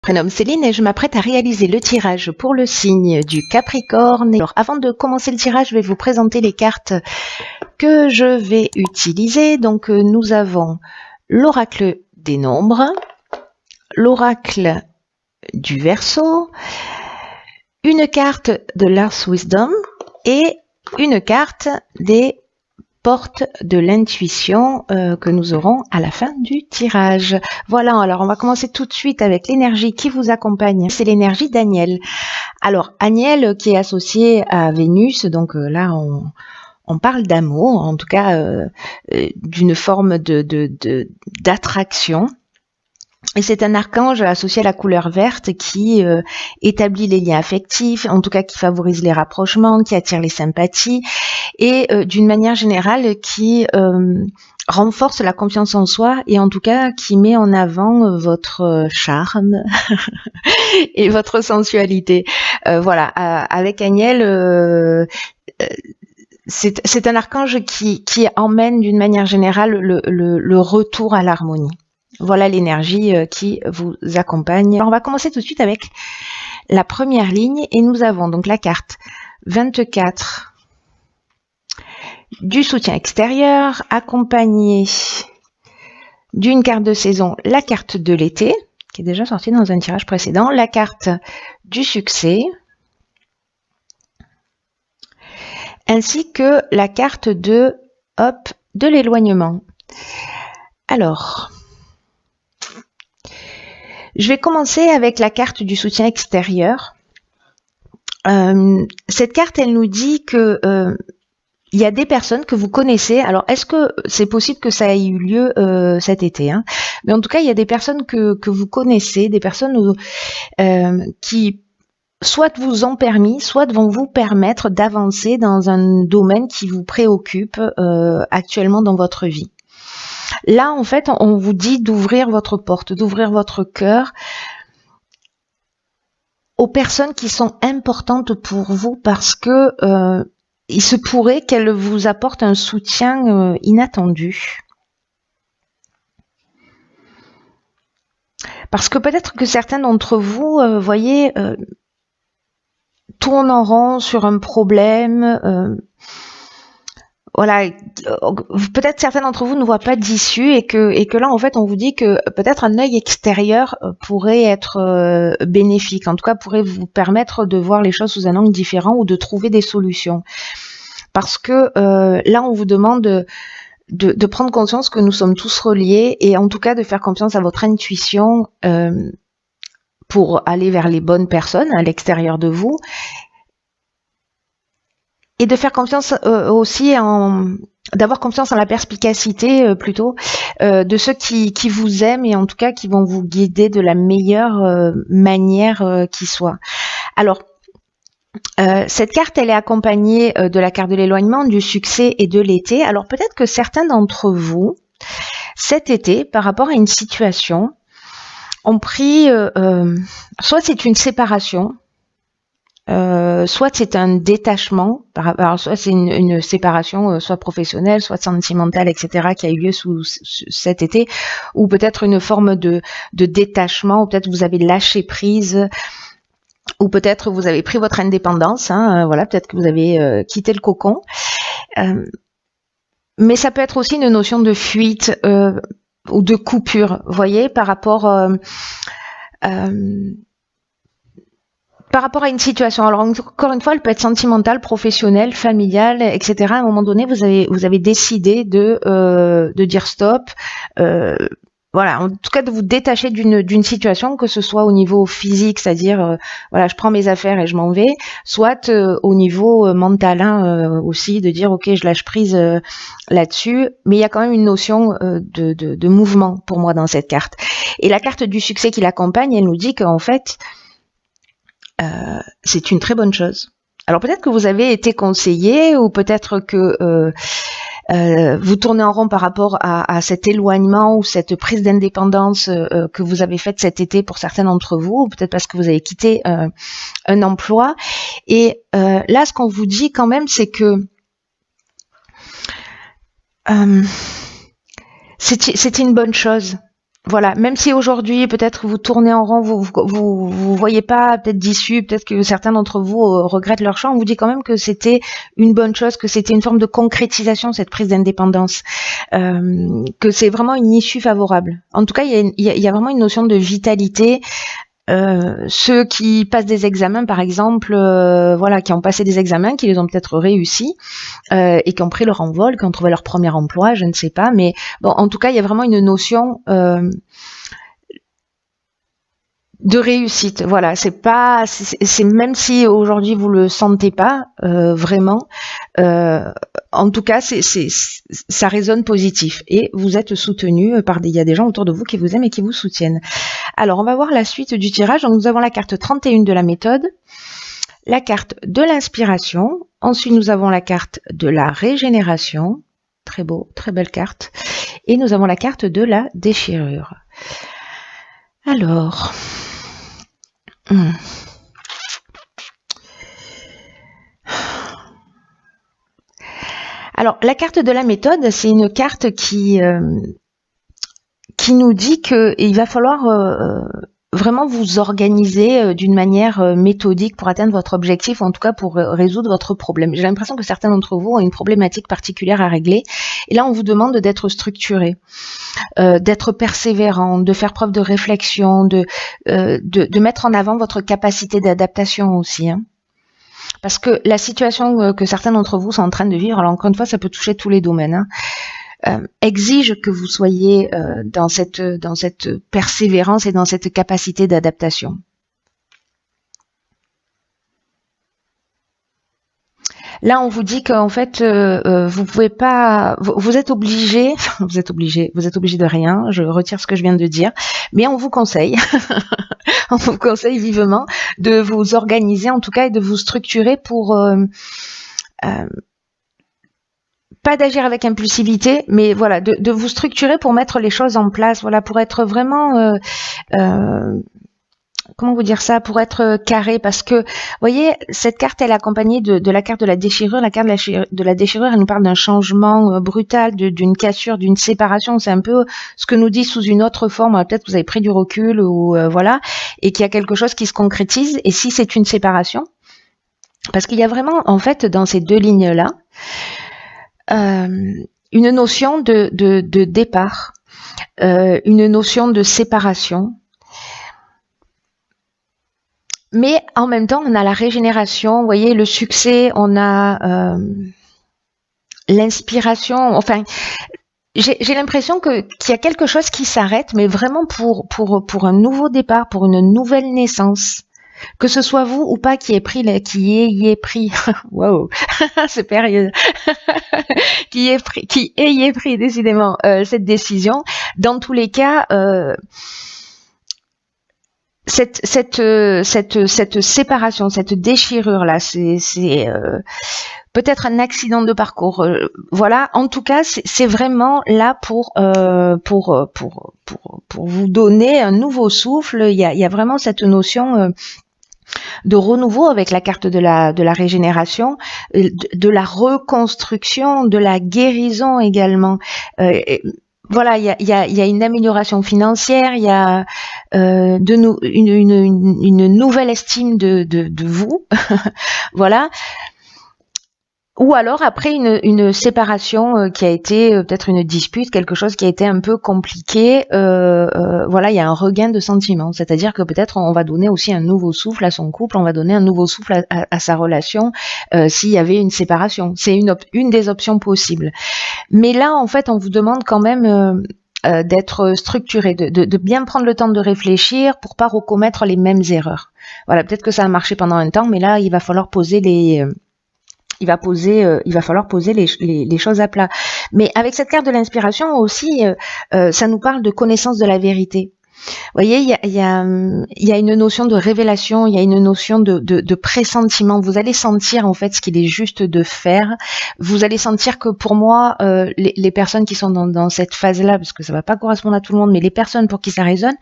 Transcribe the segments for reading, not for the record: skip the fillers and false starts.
Prénom Céline et je m'apprête à réaliser le tirage pour le signe du Capricorne. Alors, avant de commencer le tirage, je vais vous présenter les cartes que je vais utiliser. Donc, nous avons l'oracle des nombres, l'oracle du Verseau, une carte de l'Ars Wisdom et une carte des porte de l'intuition que nous aurons à la fin du tirage. Voilà, alors on va commencer tout de suite avec l'énergie qui vous accompagne. C'est l'énergie d'Aniel. Alors, Aniel qui est associé à Vénus, donc là on parle d'amour, en tout cas d'une forme d'attraction. Et c'est un archange associé à la couleur verte qui établit les liens affectifs, en tout cas qui favorise les rapprochements, qui attire les sympathies et d'une manière générale qui renforce la confiance en soi et en tout cas qui met en avant votre charme et votre sensualité. Voilà, avec Aniel, c'est un archange qui emmène d'une manière générale le retour à l'harmonie. Voilà l'énergie qui vous accompagne. Alors on va commencer tout de suite avec la première ligne et nous avons donc la carte 24 du soutien extérieur accompagnée d'une carte de saison, la carte de l'été qui est déjà sortie dans un tirage précédent, la carte du succès ainsi que la carte de l'éloignement. Alors, je vais commencer avec la carte du soutien extérieur. Cette carte, elle nous dit que il y a des personnes que vous connaissez. Alors, est-ce que c'est possible que ça ait eu lieu cet été, hein? Mais en tout cas, il y a des personnes que vous connaissez, des personnes qui soit vous ont permis, soit vont vous permettre d'avancer dans un domaine qui vous préoccupe actuellement dans votre vie. Là, en fait, on vous dit d'ouvrir votre porte, d'ouvrir votre cœur aux personnes qui sont importantes pour vous parce que il se pourrait qu'elles vous apportent un soutien inattendu. Parce que peut-être que certains d'entre vous, voyez, tournent en rond sur un problème. Voilà, peut-être certains d'entre vous ne voient pas d'issue et que là en fait on vous dit que peut-être un œil extérieur pourrait être bénéfique, en tout cas pourrait vous permettre de voir les choses sous un angle différent ou de trouver des solutions. Parce que là on vous demande de prendre conscience que nous sommes tous reliés et en tout cas de faire confiance à votre intuition pour aller vers les bonnes personnes à l'extérieur de vous. Et de faire confiance aussi d'avoir confiance en la perspicacité plutôt de ceux qui vous aiment et en tout cas qui vont vous guider de la meilleure manière qui soit. Alors, cette carte, elle est accompagnée de la carte de l'éloignement, du succès et de l'été. Alors peut-être que certains d'entre vous, cet été, par rapport à une situation, ont pris, soit c'est une séparation, soit c'est un détachement, alors soit c'est une séparation, soit professionnelle, soit sentimentale, etc., qui a eu lieu cet été, ou peut-être une forme de détachement, ou peut-être vous avez lâché prise, ou peut-être vous avez pris votre indépendance, hein, voilà, peut-être que vous avez quitté le cocon. Mais ça peut être aussi une notion de fuite ou de coupure, vous voyez, par rapport à une situation. Alors encore une fois, elle peut être sentimentale, professionnelle, familiale, etc. À un moment donné, vous avez décidé de dire stop. Voilà, en tout cas de vous détacher d'une situation, que ce soit au niveau physique, c'est-à-dire voilà, je prends mes affaires et je m'en vais, soit au niveau mental aussi, de dire ok, je lâche prise là-dessus. Mais il y a quand même une notion de mouvement pour moi dans cette carte. Et la carte du succès qui l'accompagne, elle nous dit qu'en fait c'est une très bonne chose. Alors peut-être que vous avez été conseillé ou peut-être que vous tournez en rond par rapport à cet éloignement ou cette prise d'indépendance que vous avez faite cet été pour certains d'entre vous, ou peut-être parce que vous avez quitté un emploi. Et là, ce qu'on vous dit quand même, c'est que c'était une bonne chose. voilà, même si aujourd'hui peut-être vous tournez en rond, vous voyez pas peut-être d'issue, peut-être que certains d'entre vous regrettent leur choix, on vous dit quand même que c'était une bonne chose, que c'était une forme de concrétisation cette prise d'indépendance, que c'est vraiment une issue favorable. En tout cas, il y a vraiment une notion de vitalité. Ceux qui passent des examens, par exemple, voilà, qui ont passé des examens, qui les ont peut-être réussi et qui ont pris leur envol, qui ont trouvé leur premier emploi, je ne sais pas, mais bon, en tout cas, il y a vraiment une notion de réussite. Voilà, c'est pas, c'est même si aujourd'hui vous le sentez pas vraiment, en tout cas, ça résonne positif et vous êtes soutenu par il y a des gens autour de vous qui vous aiment et qui vous soutiennent. Alors, on va voir la suite du tirage. Donc, nous avons la carte 31 de la méthode, la carte de l'inspiration. Ensuite, nous avons la carte de la régénération. Très beau, très belle carte. Et nous avons la carte de la déchirure. Alors... Alors, la carte de la méthode, c'est une carte qui nous dit qu'il va falloir vraiment vous organiser d'une manière méthodique pour atteindre votre objectif, ou en tout cas pour résoudre votre problème. J'ai l'impression que certains d'entre vous ont une problématique particulière à régler, et là on vous demande d'être structuré, d'être persévérant, de faire preuve de réflexion, de mettre en avant votre capacité d'adaptation aussi, hein. Parce que la situation que certains d'entre vous sont en train de vivre, alors encore une fois, ça peut toucher tous les domaines, hein, exige que vous soyez dans cette persévérance et dans cette capacité d'adaptation. Là, on vous dit qu'en fait, vous pouvez pas, vous êtes obligé, vous êtes obligé de rien. Je retire ce que je viens de dire, mais on vous conseille, on vous conseille vivement de vous organiser, en tout cas, et de vous structurer pour pas d'agir avec impulsivité, mais voilà, de vous structurer pour mettre les choses en place, voilà, pour être vraiment comment vous dire ça, pour être carré, parce que, vous voyez, cette carte, elle est accompagnée de la carte de la déchirure. La carte de la déchirure, elle nous parle d'un changement brutal, d'une cassure, d'une séparation. C'est un peu ce que nous dit sous une autre forme. Peut-être que vous avez pris du recul, ou voilà, et qu'il y a quelque chose qui se concrétise. Et si c'est une séparation, parce qu'il y a vraiment, en fait, dans ces deux lignes-là, une notion de départ, une notion de séparation. Mais en même temps, on a la régénération, vous voyez, le succès, on a l'inspiration. Enfin, j'ai l'impression qu'il y a quelque chose qui s'arrête, mais vraiment pour un nouveau départ, pour une nouvelle naissance. Que ce soit vous ou pas qui ayez pris, wow, c'est périlleux, qui ayez pris décidément cette décision. Dans tous les cas, cette séparation, cette déchirure là, c'est peut-être un accident de parcours. Voilà, en tout cas, c'est vraiment là pour vous donner un nouveau souffle. Il y a vraiment cette notion de renouveau avec la carte de la régénération, de la reconstruction, de la guérison également. Voilà, il y a une amélioration financière, il y a une nouvelle estime de vous, voilà. Ou alors après une séparation qui a été peut-être une dispute, quelque chose qui a été un peu compliqué, voilà, il y a un regain de sentiments, c'est-à-dire que peut-être on va donner aussi un nouveau souffle à son couple, on va donner un nouveau souffle à sa relation s'il y avait une séparation. C'est une des options possibles. Mais là, en fait, on vous demande quand même d'être structuré, de bien prendre le temps de réfléchir pour pas recommettre les mêmes erreurs. Voilà, peut-être que ça a marché pendant un temps, mais là, il va falloir poser il va falloir poser les choses à plat. Mais avec cette carte de l'inspiration aussi, ça nous parle de connaissance de la vérité. Vous voyez, il y a une notion de révélation, il y a une notion de pressentiment. Vous allez sentir en fait ce qu'il est juste de faire. Vous allez sentir que pour moi, les personnes qui sont dans cette phase-là, parce que ça va pas correspondre à tout le monde, mais les personnes pour qui ça résonne,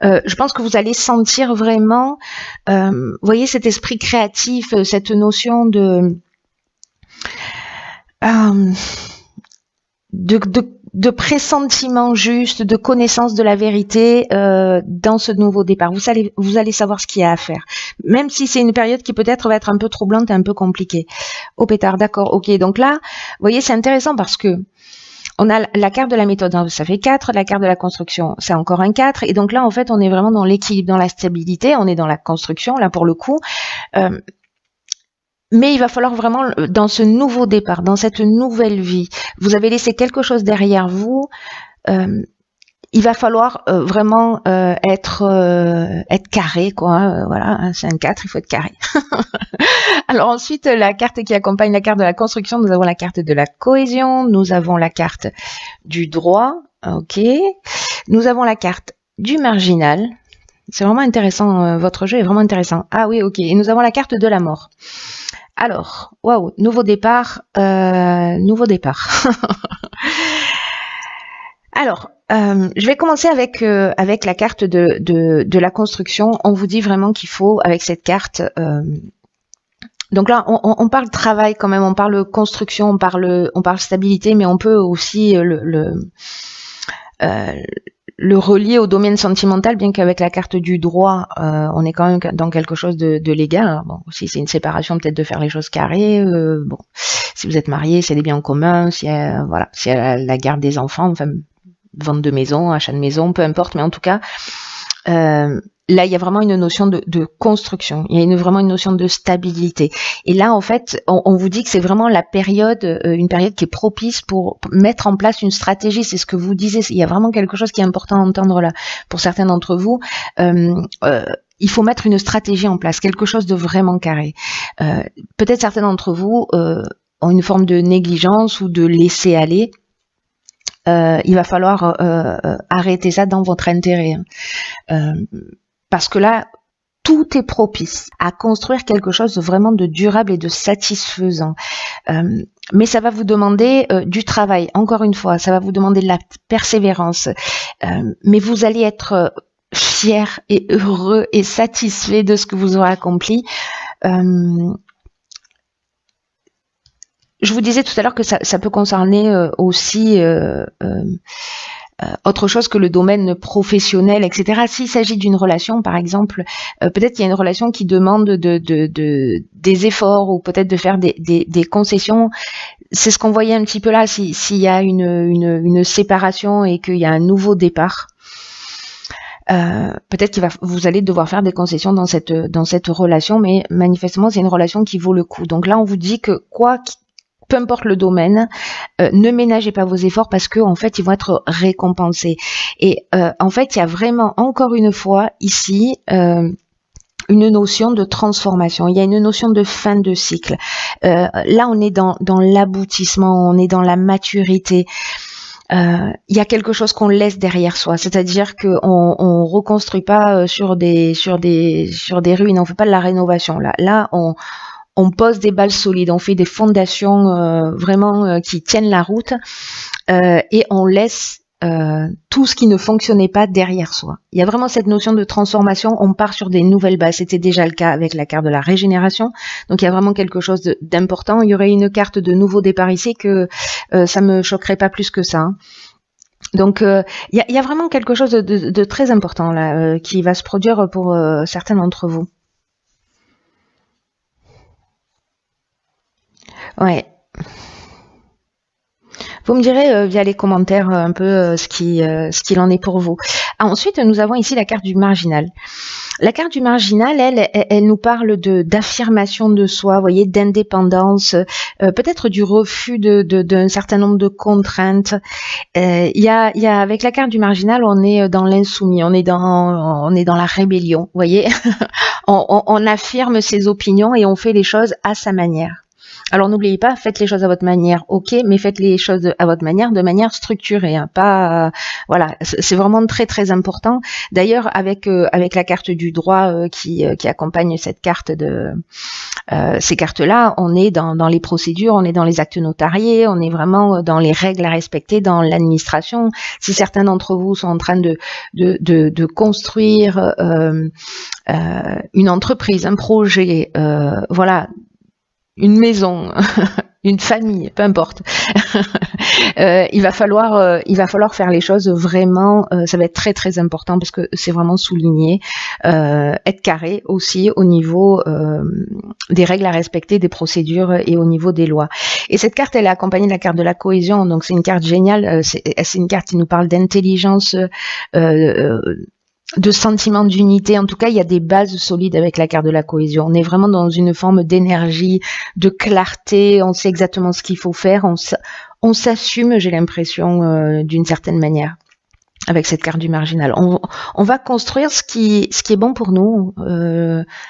je pense que vous allez sentir vraiment, vous voyez, cet esprit créatif, cette notion de pressentiment juste, de connaissance de la vérité dans ce nouveau départ. Vous allez savoir ce qu'il y a à faire. Même si c'est une période qui peut-être va être un peu troublante et un peu compliquée. Au pétard, d'accord, ok. Donc là, vous voyez, c'est intéressant parce que on a la carte de la méthode, ça fait 4, la carte de la construction, c'est encore un 4, et donc là, en fait, on est vraiment dans l'équilibre, dans la stabilité, on est dans la construction, là, pour le coup. Mais il va falloir vraiment, dans ce nouveau départ, dans cette nouvelle vie, vous avez laissé quelque chose derrière vous, il va falloir vraiment être carré, quoi. Voilà, hein, c'est un 4, il faut être carré. Alors ensuite, la carte qui accompagne la carte de la construction, nous avons la carte de la cohésion, nous avons la carte du droit, ok. Nous avons la carte du marginal. C'est vraiment intéressant, votre jeu est vraiment intéressant. Ah oui, ok. Et nous avons la carte de la mort. Alors, waouh, nouveau départ, nouveau départ. Alors, je vais commencer avec la carte de la construction. On vous dit vraiment qu'il faut, avec cette carte, donc là, on parle travail quand même, on parle construction, on parle stabilité, mais on peut aussi le relier au domaine sentimental, bien qu'avec la carte du droit, on est quand même dans quelque chose de légal. Alors bon, si c'est une séparation, peut-être de faire les choses carrées. Bon, si vous êtes marié, s'il y a des biens en commun, s'il y a, voilà, s'il y a la garde des enfants, enfin, vente de maison, achat de maison, peu importe, mais en tout cas, là, il y a vraiment une notion de construction, il y a vraiment une notion de stabilité. Et là, en fait, on vous dit que c'est vraiment la période, une période qui est propice pour mettre en place une stratégie. C'est ce que vous disiez. Il y a vraiment quelque chose qui est important à entendre là. Pour certains d'entre vous, il faut mettre une stratégie en place, quelque chose de vraiment carré. Peut-être certains d'entre vous ont une forme de négligence ou de laisser aller. Il va falloir arrêter ça dans votre intérêt. Parce que là, tout est propice à construire quelque chose de vraiment de durable et de satisfaisant. Mais ça va vous demander du travail, encore une fois, ça va vous demander de la persévérance. Mais vous allez être fier et heureux et satisfait de ce que vous aurez accompli. Je vous disais tout à l'heure que ça peut concerner aussi autre chose que le domaine professionnel, etc. S'il s'agit d'une relation, par exemple, peut-être qu'il y a une relation qui demande des efforts ou peut-être de faire des concessions. C'est ce qu'on voyait un petit peu là, s'il y a une séparation et qu'il y a un nouveau départ. Peut-être vous allez devoir faire des concessions dans cette relation, mais manifestement, c'est une relation qui vaut le coup. Donc là, on vous dit que peu importe le domaine, ne ménagez pas vos efforts parce que en fait ils vont être récompensés. Et en fait, il y a vraiment encore une fois ici une notion de transformation. Il y a une notion de fin de cycle. Là, on est dans l'aboutissement, on est dans la maturité. Il y a quelque chose qu'on laisse derrière soi, c'est-à-dire qu'on reconstruit pas sur des ruines, on fait pas de la rénovation. Là, on pose des bases solides, on fait des fondations vraiment qui tiennent la route et on laisse tout ce qui ne fonctionnait pas derrière soi. Il y a vraiment cette notion de transformation, on part sur des nouvelles bases. C'était déjà le cas avec la carte de la régénération, donc il y a vraiment quelque chose d'important. Il y aurait une carte de nouveau départ ici que ça me choquerait pas plus que ça. Hein. Donc il y a vraiment quelque chose de très important là qui va se produire pour certains d'entre vous. Ouais. Vous me direz via les commentaires un peu ce qu'il en est pour vous. Ensuite, nous avons ici la carte du marginal. La carte du marginal, elle nous parle d'affirmation de soi, vous voyez, d'indépendance, peut-être du refus d'un certain nombre de contraintes. Il y a avec la carte du marginal, on est dans l'insoumis, on est dans la rébellion, vous voyez. on affirme ses opinions et on fait les choses à sa manière. Alors n'oubliez pas, faites les choses à votre manière, ok, mais faites les choses à votre manière, de manière structurée, hein, pas voilà, c'est vraiment très très important. D'ailleurs, avec la carte du droit qui accompagne cette carte ces cartes-là, on est dans les procédures, on est dans les actes notariés, on est vraiment dans les règles à respecter dans l'administration. Si certains d'entre vous sont en train de construire une entreprise, un projet, voilà. Une maison, une famille, peu importe. Il va falloir faire les choses vraiment. Ça va être très très important parce que c'est vraiment souligné. Être carré aussi au niveau des règles à respecter, des procédures et au niveau des lois. Et cette carte, elle est accompagnée de la carte de la cohésion. Donc c'est une carte géniale. C'est une carte qui nous parle d'intelligence. De sentiment d'unité. En tout cas, il y a des bases solides avec la carte de la cohésion. On est vraiment dans une forme d'énergie, de clarté. On sait exactement ce qu'il faut faire. On s'assume, j'ai l'impression, d'une certaine manière, avec cette carte du marginal. On va construire ce qui est bon pour nous.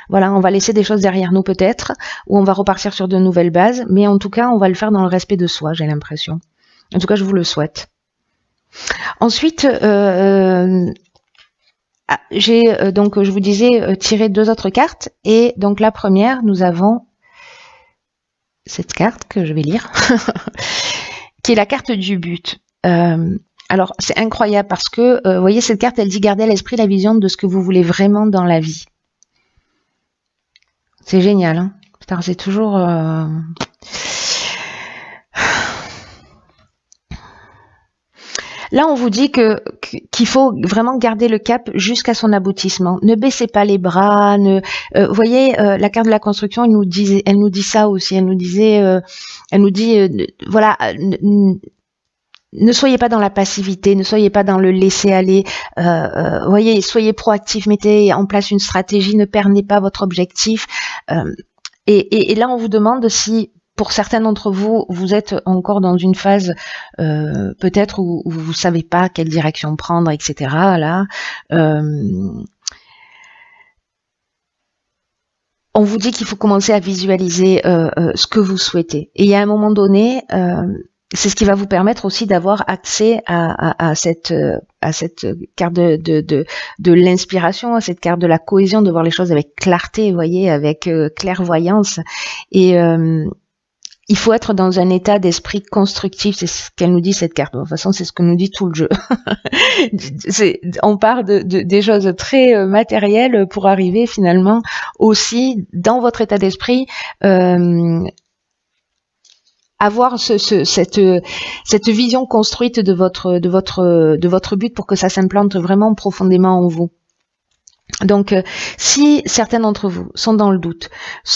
Voilà, on va laisser des choses derrière nous peut-être, ou on va repartir sur de nouvelles bases. Mais en tout cas, on va le faire dans le respect de soi, j'ai l'impression. En tout cas, je vous le souhaite. Ensuite, j'ai donc, je vous disais, tiré 2 autres cartes. Et donc la première, nous avons cette carte que je vais lire, qui est la carte du but. Alors, c'est incroyable parce que, vous voyez, cette carte, elle dit garder à l'esprit la vision de ce que vous voulez vraiment dans la vie. C'est génial, hein. C'est toujours... Là, on vous dit qu'il faut vraiment garder le cap jusqu'à son aboutissement. Ne baissez pas les bras. Vous voyez, la carte de la construction, elle nous dit ça aussi. Elle nous dit, voilà, ne soyez pas dans la passivité, ne soyez pas dans le laisser aller. Voyez, soyez proactif, mettez en place une stratégie, ne perdez pas votre objectif. Et là, on vous demande si, pour certains d'entre vous, vous êtes encore dans une phase peut-être où vous savez pas quelle direction prendre, etc. Là, on vous dit qu'il faut commencer à visualiser ce que vous souhaitez. Et à un moment donné, c'est ce qui va vous permettre aussi d'avoir accès à cette carte de l'inspiration, à cette carte de la cohésion, de voir les choses avec clarté, vous voyez, avec clairvoyance. Et il faut être dans un état d'esprit constructif, c'est ce qu'elle nous dit cette carte. De toute façon, c'est ce que nous dit tout le jeu. On part des choses très matérielles pour arriver finalement aussi dans votre état d'esprit avoir cette vision construite de votre but pour que ça s'implante vraiment profondément en vous. Donc, si certains d'entre vous sont dans le doute,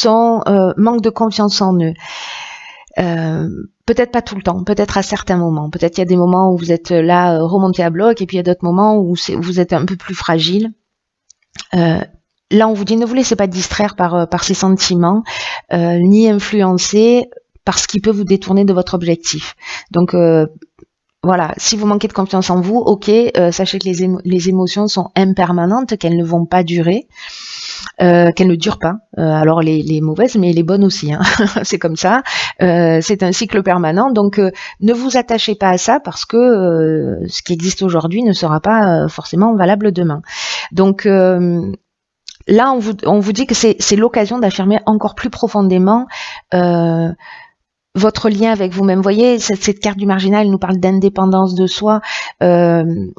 manquent de confiance en eux, peut-être pas tout le temps, peut-être à certains moments. Peut-être qu'il y a des moments où vous êtes là remonté à bloc et puis il y a d'autres moments où vous êtes un peu plus fragile. Là, on vous dit ne vous laissez pas distraire par ces sentiments, ni influencer par ce qui peut vous détourner de votre objectif. Donc voilà, si vous manquez de confiance en vous, ok, sachez que les émotions sont impermanentes, qu'elles ne vont pas durer. Qu'elles ne durent pas, alors les mauvaises mais les bonnes aussi, hein. C'est comme ça, c'est un cycle permanent, donc ne vous attachez pas à ça parce que ce qui existe aujourd'hui ne sera pas forcément valable demain. Donc là on vous dit que c'est l'occasion d'affirmer encore plus profondément votre lien avec vous-même. Vous voyez, cette carte du marginal, elle nous parle d'indépendance de soi, de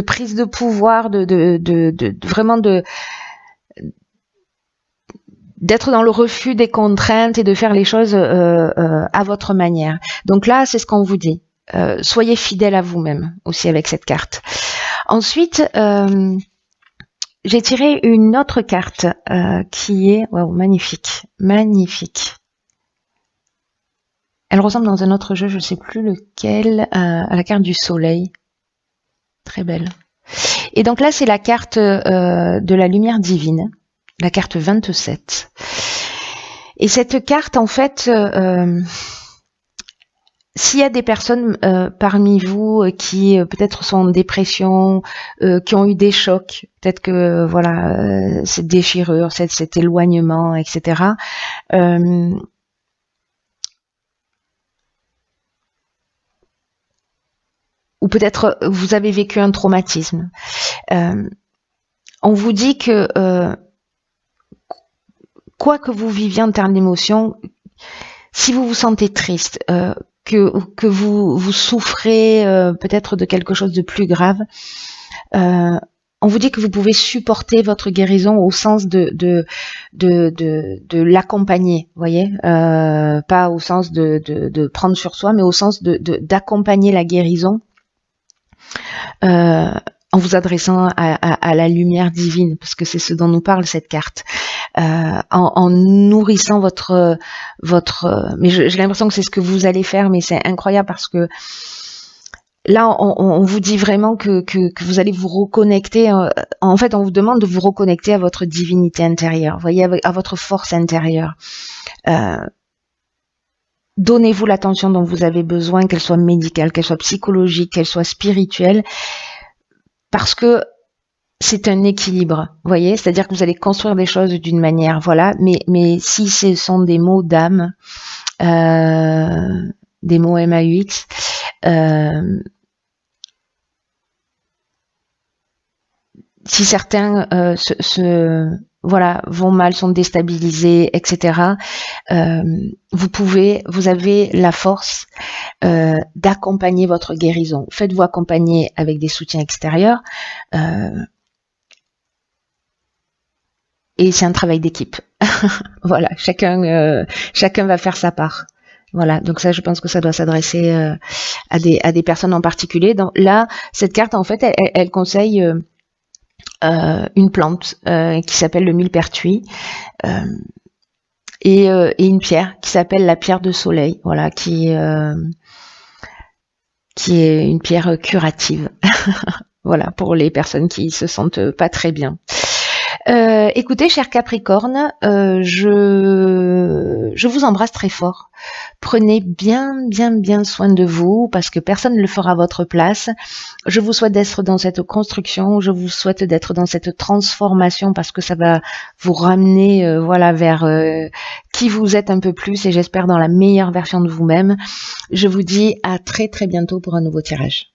prise de pouvoir, vraiment d'être dans le refus des contraintes et de faire les choses à votre manière. Donc là, c'est ce qu'on vous dit. Soyez fidèle à vous-même aussi avec cette carte. Ensuite, j'ai tiré une autre carte qui est magnifique, magnifique. Elle ressemble dans un autre jeu, je ne sais plus lequel, à la carte du soleil. Très belle. Et donc là, c'est la carte de la lumière divine, la carte 27. Et cette carte, en fait, s'il y a des personnes parmi vous qui peut-être sont en dépression, qui ont eu des chocs, peut-être que voilà, cette déchirure, cet éloignement, etc. Ou peut-être vous avez vécu un traumatisme. On vous dit que quoi que vous viviez en termes d'émotions, si vous vous sentez triste, que vous souffrez peut-être de quelque chose de plus grave, on vous dit que vous pouvez supporter votre guérison au sens de l'accompagner, voyez, pas au sens de prendre sur soi, mais au sens d'accompagner la guérison en vous adressant à la lumière divine, parce que c'est ce dont nous parle cette carte, en nourrissant votre mais j'ai l'impression que c'est ce que vous allez faire, mais c'est incroyable parce que là, on vous dit vraiment que vous allez vous reconnecter. En fait, on vous demande de vous reconnecter à votre divinité intérieure, vous voyez, à votre force intérieure. Donnez-vous l'attention dont vous avez besoin, qu'elle soit médicale, qu'elle soit psychologique, qu'elle soit spirituelle, parce que c'est un équilibre, vous voyez, c'est-à-dire que vous allez construire des choses d'une manière, voilà, mais si ce sont des mots d'âme, des mots MAUX, si certains voilà, vont mal, sont déstabilisés, etc. Vous avez la force d'accompagner votre guérison. Faites-vous accompagner avec des soutiens extérieurs. Et c'est un travail d'équipe. Voilà, chacun va faire sa part. Voilà, donc ça, je pense que ça doit s'adresser à des personnes en particulier. Donc là, cette carte, en fait, elle conseille une plante qui s'appelle le millepertuis et une pierre qui s'appelle la pierre de soleil, voilà, qui est une pierre curative. Voilà, pour les personnes qui se sentent pas très bien. Écoutez, cher Capricorne, je vous embrasse très fort. Prenez bien soin de vous, parce que personne ne le fera à votre place. Je vous souhaite d'être dans cette construction, je vous souhaite d'être dans cette transformation, parce que ça va vous ramener voilà, vers qui vous êtes un peu plus, et j'espère dans la meilleure version de vous-même. Je vous dis à très bientôt pour un nouveau tirage.